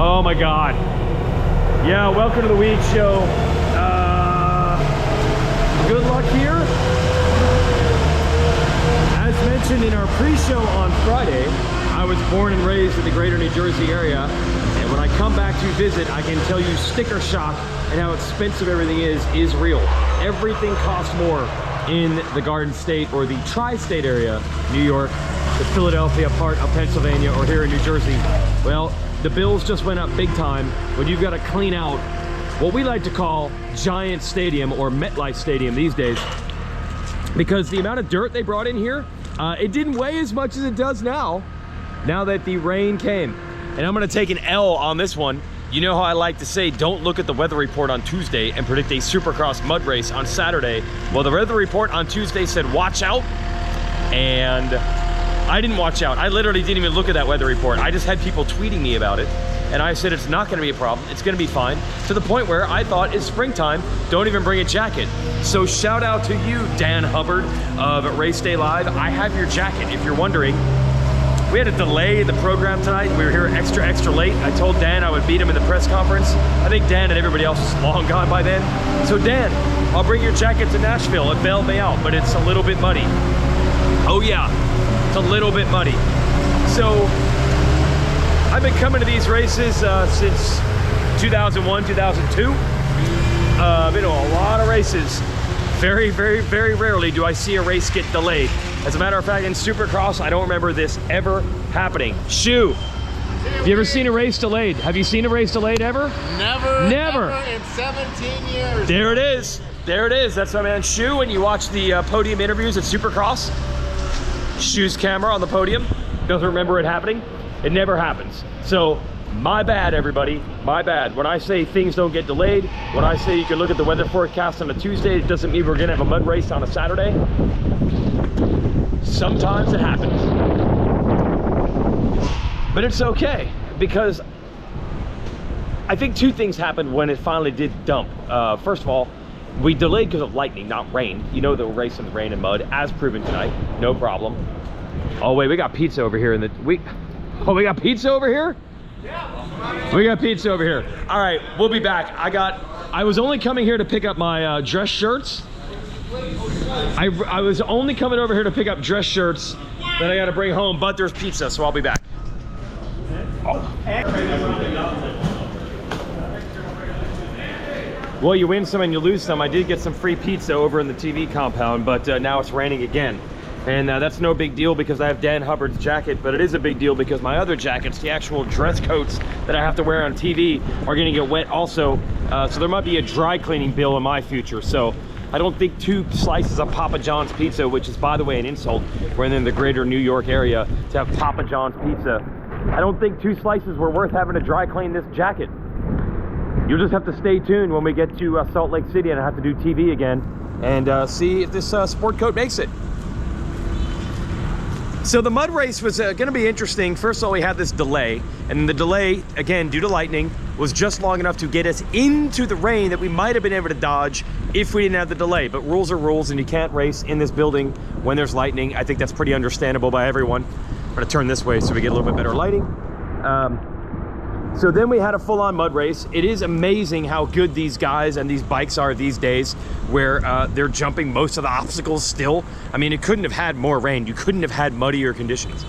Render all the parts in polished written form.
Oh my God. Yeah, welcome to the Weege show. Good luck here. As mentioned in our pre-show on Friday, I was born and raised in the greater New Jersey area. And when I come back to visit, I can tell you sticker shock and how expensive everything is real. Everything costs more in the Garden State or the tri-state area, New York, the Philadelphia part of Pennsylvania, or here in New Jersey. Well, the bills just went up big time when you've got to clean out what we like to call Giant Stadium or MetLife Stadium these days, because the amount of dirt they brought in here, it didn't weigh as much as it does now that the rain came. And I'm gonna take an L on this one. You know how I like to say, don't look at the weather report on Tuesday and predict a Supercross mud race on Saturday. Well, the weather report on Tuesday said watch out, and I didn't watch out. I literally didn't even look at that weather report. I just had people tweeting me about it, and I said it's not gonna be a problem, it's gonna be fine, to the point where I thought it's springtime, don't even bring a jacket. So shout out to you, Dan Hubbard of Race Day Live. I have your jacket, if you're wondering. We had a delay in the program tonight. We were here extra late. I told Dan I would beat him in the press conference. I think Dan and everybody else is long gone by then. So Dan, I'll bring your jacket to Nashville. It bailed me out, but it's a little bit muddy. Oh yeah, it's a little bit muddy. So I've been coming to these races since 2001, 2002. Been to a lot of races. Very rarely do I see a race get delayed. As a matter of fact, in Supercross, I don't remember this ever happening. Shu, have you ever seen a race delayed? Have you seen a race delayed ever? Never. Never. Ever in 17 years. There it is. There it is. That's my man Shu. When you watch the podium interviews at Supercross, Shu's camera on the podium doesn't remember it happening. It never happens. So my bad, everybody, my bad. When I say things don't get delayed, when I say you can look at the weather forecast on a Tuesday, it doesn't mean we're gonna have a mud race on a Saturday. Sometimes it happens. But it's okay, because I think two things happened when it finally did dump. First of all, we delayed because of lightning, not rain. You know the race in the rain and mud, as proven tonight, no problem. Oh wait, we got pizza over here in the, we got pizza over here? We got pizza over here. All right, we'll be back. I was only coming here to pick up my dress shirts. I was only coming over here to pick up dress shirts that I got to bring home, but there's pizza, so I'll be back. Oh. Well, you win some and you lose some. I did get some free pizza over in the TV compound, but now it's raining again. And that's no big deal because I have Dan Hubbard's jacket, but it is a big deal because my other jackets, the actual dress coats that I have to wear on TV, are gonna get wet also. So there might be a dry cleaning bill in my future. So I don't think 2 slices of Papa John's pizza, which is, by the way, an insult, we're in the greater New York area to have Papa John's pizza. I don't think 2 slices were worth having to dry clean this jacket. You'll just have to stay tuned when we get to Salt Lake City and I have to do TV again and see if this sport coat makes it. So the mud race was gonna be interesting. First of all, we had this delay, and the delay, again, due to lightning, was just long enough to get us into the rain that we might have been able to dodge if we didn't have the delay. But rules are rules, and you can't race in this building when there's lightning. I think that's pretty understandable by everyone. I'm gonna turn this way so we get a little bit better lighting. So then we had a full-on mud race. It is amazing how good these guys and these bikes are these days, where they're jumping most of the obstacles still. I mean, it couldn't have had more rain. You couldn't have had muddier conditions.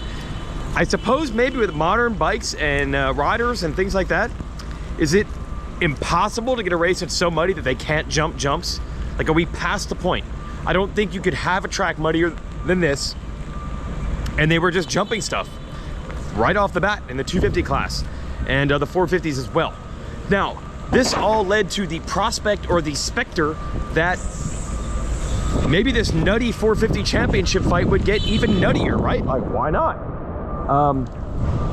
I suppose maybe with modern bikes and riders and things like that, is it impossible to get a race that's so muddy that they can't jump jumps? Like, are we past the point? I don't think you could have a track muddier than this, and they were just jumping stuff right off the bat in the 250 class. And the 450s as well. Now, this all led to the prospect or the specter that maybe this nutty 450 championship fight would get even nuttier, right? Like, why not?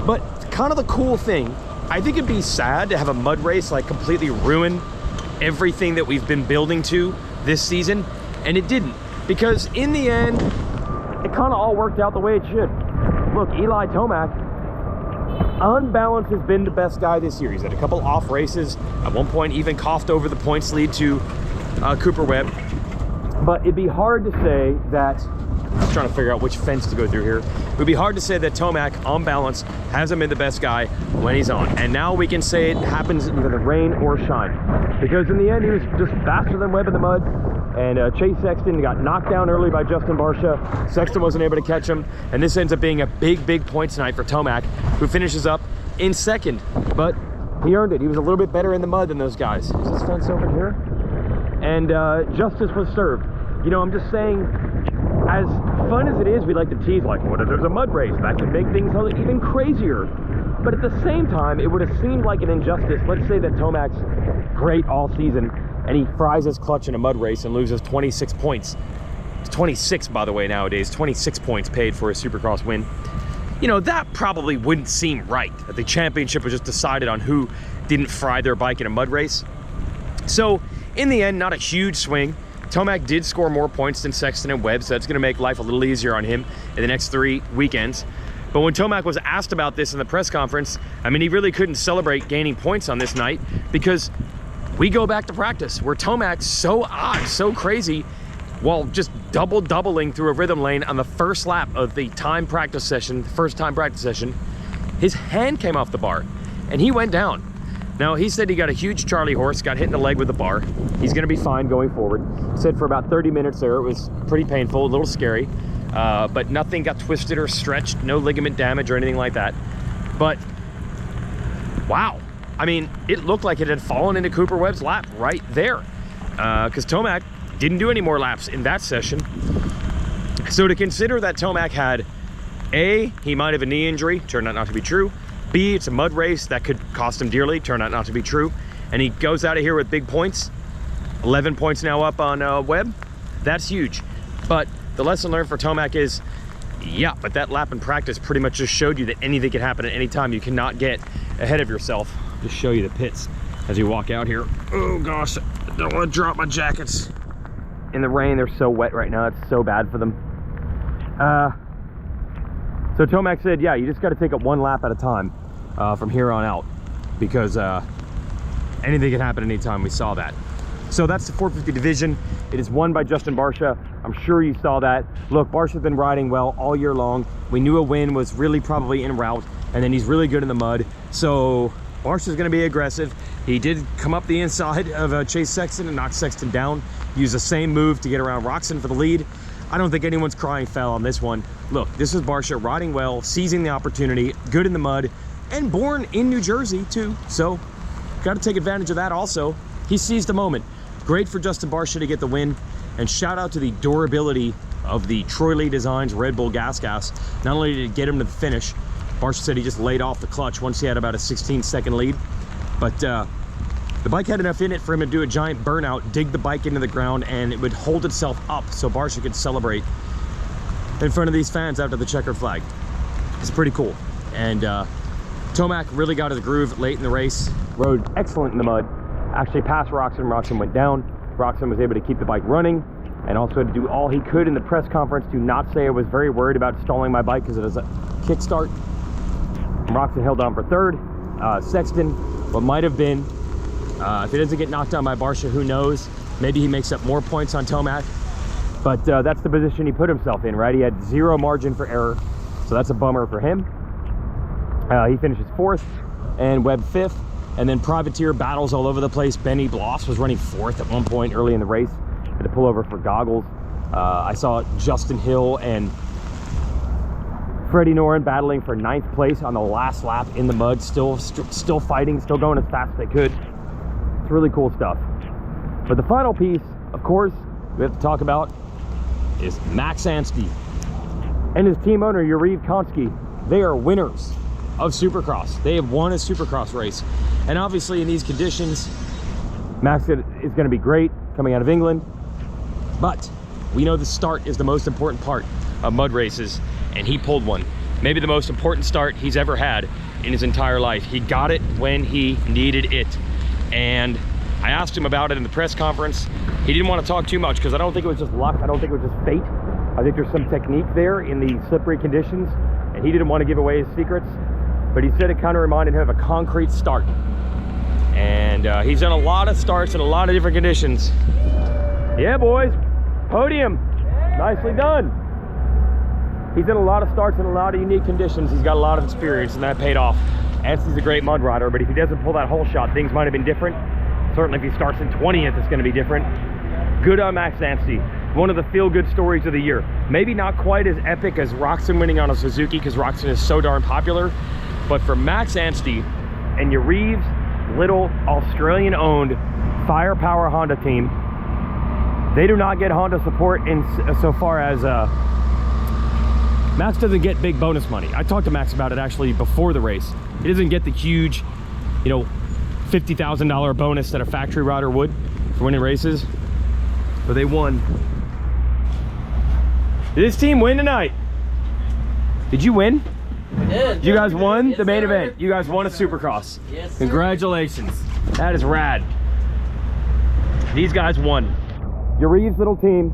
But kind of the cool thing, I think it'd be sad to have a mud race like completely ruin everything that we've been building to this season, and it didn't, because in the end, it kind of all worked out the way it should. Look, Eli Tomac, unbalanced, has been the best guy this year. He's had a couple off races. At one point, even coughed over the points lead to Cooper Webb. But it'd be hard to say that Just trying to figure out which fence to go through here. It would be hard to say that Tomac, on balance, hasn't been the best guy when he's on. And now we can say it happens either the rain or shine. Because in the end, he was just faster than Webb in the mud. And Chase Sexton got knocked down early by Justin Barcia. Sexton wasn't able to catch him. And this ends up being a big points night for Tomac, who finishes up in second. But he earned it. He was a little bit better in the mud than those guys. Is this fence over here? And justice was served. You know, I'm just saying, as fun as it is, we like to tease, like, what if there's a mud race? That could make things even crazier. But at the same time, it would have seemed like an injustice. Let's say that Tomac's great all season, and he fries his clutch in a mud race and loses 26 points. It's 26, by the way, nowadays. 26 points paid for a Supercross win. You know, that probably wouldn't seem right, that the championship was just decided on who didn't fry their bike in a mud race. So, in the end, not a huge swing. Tomac did score more points than Sexton and Webb, so that's going to make life a little easier on him in the next 3 weekends. But when Tomac was asked about this in the press conference, I mean, he really couldn't celebrate gaining points on this night because we go back to practice where Tomac's so odd, so crazy, while just doubling through a rhythm lane on the first lap of the time practice session, first time practice session, his hand came off the bar and he went down. Now, he said he got a huge Charlie horse, got hit in the leg with the bar. He's gonna be fine going forward. Said for about 30 minutes there, it was pretty painful, a little scary, but nothing got twisted or stretched, no ligament damage or anything like that. But, wow. I mean, it looked like it had fallen into Cooper Webb's lap right there, because Tomac didn't do any more laps in that session. So to consider that Tomac had, A, he might have a knee injury, turned out not to be true. B, it's a mud race that could cost him dearly, turned out not to be true. And he goes out of here with big points. 11 points now up on Webb. That's huge. But the lesson learned for Tomac is, yeah, but that lap in practice pretty much just showed you that anything can happen at any time. You cannot get ahead of yourself. Just show you the pits as you walk out here. Oh gosh, I don't want to drop my jackets. In the rain, they're so wet right now. It's so bad for them. So Tomac said, yeah, you just got to take it one lap at a time from here on out, because anything can happen anytime. We saw that. So that's the 450 division. It is won by Justin Barcia. I'm sure you saw that. Look, Barcia's been riding well all year long. We knew a win was really probably en route, and then he's really good in the mud. So Barcia's going to be aggressive. He did come up the inside of Chase Sexton and knock Sexton down. Use the same move to get around Roczen for the lead. I don't think anyone's crying foul on this one. Look, this is Barcia riding well, seizing the opportunity, good in the mud, and born in New Jersey too. So, got to take advantage of that also. He seized the moment. Great for Justin Barcia to get the win, and shout out to the durability of the Troy Lee Designs Red Bull gas. Not only did it get him to the finish, Barcia said he just laid off the clutch once he had about a 16-second lead, but the bike had enough in it for him to do a giant burnout, dig the bike into the ground, and it would hold itself up so Barcia could celebrate in front of these fans after the checkered flag. It's pretty cool. And Tomac really got his groove late in the race, rode excellent in the mud, actually passed Roczen. Roczen went down. Roczen was able to keep the bike running, and also had to do all he could in the press conference to not say I was very worried about stalling my bike because it is a kickstart. Roczen held on for third. Sexton, what might have been, if he doesn't get knocked down by Barcia, who knows? Maybe he makes up more points on Tomac. But that's the position he put himself in, right? He had zero margin for error, so that's a bummer for him. He finishes fourth, and Webb fifth. And then Privateer battles all over the place. Benny Bloss was running fourth at one point early in the race. Had to pull over for goggles. I saw Justin Hill and Freddie Noren battling for 9th place on the last lap in the mud, still fighting, still going as fast as they could. It's really cool stuff. But the final piece, of course, we have to talk about is Max Anstie and his team owner, Yuriv Konski. They are winners of Supercross. They have won a Supercross race. And obviously in these conditions, Max is going to be great coming out of England. But we know the start is the most important part of mud races, and he pulled one. Maybe the most important start he's ever had in his entire life. He got it when he needed it. And I asked him about it in the press conference. He didn't want to talk too much because I don't think it was just luck. I don't think it was just fate. I think there's some technique there in the slippery conditions, and he didn't want to give away his secrets. But he said it kind of reminded him of a concrete start. And he's done a lot of starts in a lot of different conditions. Yeah, boys, podium. Nicely done. He's in a lot of starts in a lot of unique conditions. He's got a lot of experience, and that paid off. Anstie's a great mud rider, but if he doesn't pull that hole shot, things might have been different. Certainly if he starts in 20th, it's going to be different. Good on Max Anstie. One of the feel-good stories of the year. Maybe not quite as epic as Roczen winning on a Suzuki, because Roczen is so darn popular, but for Max Anstie and Yariev's little Australian-owned Firepower Honda team, they do not get Honda support in so far as Max doesn't get big bonus money. I talked to Max about it actually before the race. He doesn't get the huge, you know, $50,000 bonus that a factory rider would for winning races, but they won. Did this team win tonight? Did you win? We did. You guys won Yes, the main sir. event. You guys won a Supercross. Yes, sir. Congratulations. That is rad. These guys won. Yariev's little team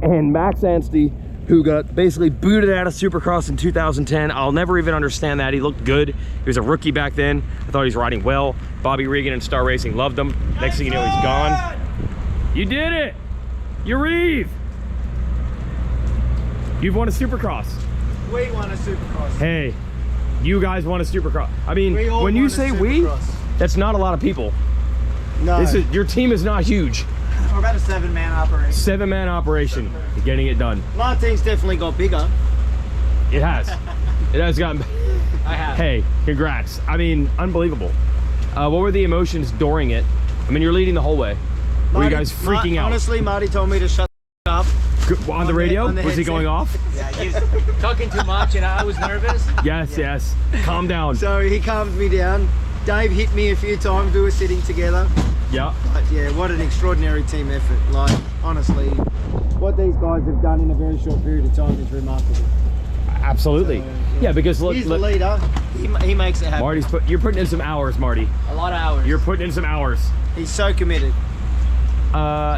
and Max Anstie, who got basically booted out of Supercross in 2010. I'll never even understand that. He looked good. He was a rookie back then. I thought he was riding well. Bobby Weege and Star Racing loved him. Next thing you know, he's gone. You did it! Yarieve! You've won a Supercross. We won a Supercross. Hey, you guys won a Supercross. I mean, We all when you won a say we, Supercross. that's not a lot of people. No. Your team is not huge. We're about a 7-man operation. 7-man operation. You're getting it done. My team's definitely got bigger. It has. It has gotten. I have. Hey, congrats. I mean, unbelievable. What were the emotions during it? I mean, you're leading the whole way. Were you guys freaking out? Honestly, Marty told me to shut up. On the radio? on the Was he headset. going off? Yeah, he was talking too much and I was nervous. Yes, yes. Calm down. So he calmed me down. Dave hit me a few times. We were sitting together. Yeah. But yeah, what an extraordinary team effort. Like, honestly, what these guys have done in a very short period of time is remarkable. Absolutely. Yeah, because look, He's the leader. He makes it happen. Marty's you're putting in some hours, Marty. A lot of hours. You're putting in some hours. He's so committed.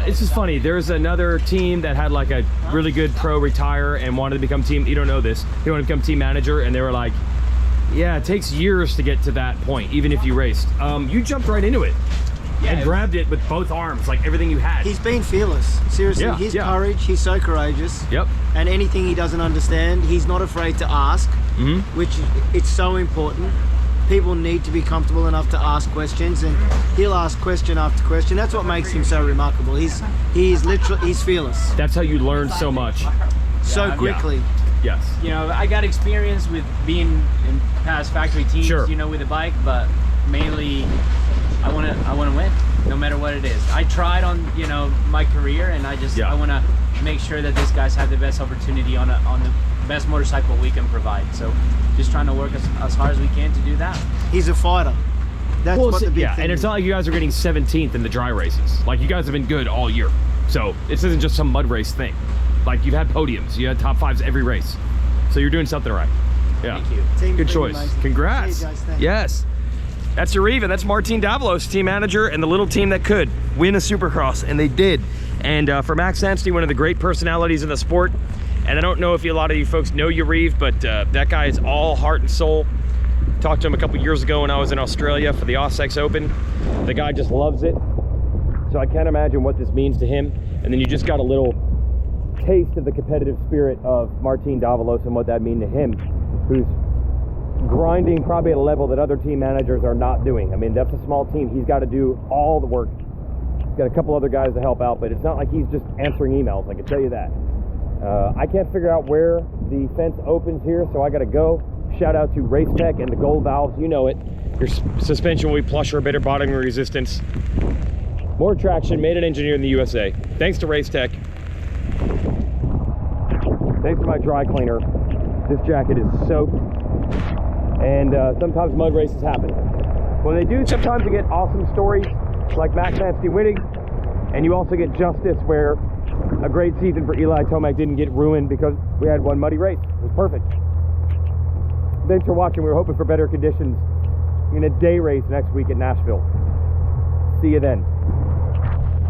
It's just funny. There's another team that had like a really good pro retire and wanted to become team. You don't know this. They wanted to become team manager, and they were like, "Yeah, it takes years to get to that point, even if you raced." You jumped right into it and grabbed it with both arms, like everything you had. He's been fearless. Seriously, Yeah, his yeah. courage. He's so courageous. Yep. And anything he doesn't understand, he's not afraid to ask, which it's so important. People need to be comfortable enough to ask questions, and he'll ask question after question. That's what makes him so remarkable. He's fearless That's how you learn so much. so quickly. Yes. You know, I got experience with being in past factory teams, Sure. you know, with a bike, but mainly I want to win, no matter what it is. I tried on, you know, my career, and I want to make sure that these guys have the best opportunity on the best motorcycle we can provide. So just trying to work as hard as we can to do that. He's a fighter. That's Well, what the big yeah, thing and is. it's not like you guys are getting 17th in the dry races. Like, you guys have been good all year. So this isn't just some mud race thing. Like, you've had podiums, you had top 5s every race. So you're doing something right. Yeah. Thank you. Team's Good been choice. amazing. Congrats. See you guys, thanks. Yes. That's Yarieve, and that's Martin Davalos, team manager, and the little team that could win a Supercross, and they did. And for Max Anstie, one of the great personalities in the sport. And I don't know if a lot of you folks know Yarieve, but that guy is all heart and soul. Talked to him a couple years ago when I was in Australia for the Ossex Open. The guy just loves it. So I can't imagine what this means to him. And then you just got a little taste of the competitive spirit of Martin Davalos and what that means to him, who's grinding probably at a level that other team managers are not doing. I mean, that's a small team. He's got to do all the work. He's got a couple other guys to help out, but it's not like he's just answering emails, I can tell you that. I can't figure out where the fence opens here, so I got to go. Shout out to Race Tech and the Gold Valves. You know it. Your suspension will be plusher, better bottom resistance. More traction, made and engineered in the USA. Thanks to Race Tech. Thanks to my dry cleaner. This jacket is soaked. And sometimes mud races happen. When they do, sometimes you get awesome stories like Max Anstie winning, and you also get justice where a great season for Eli Tomac didn't get ruined because we had one muddy race. It was perfect. Thanks for watching. We were hoping for better conditions in a day race next week at Nashville. See you then.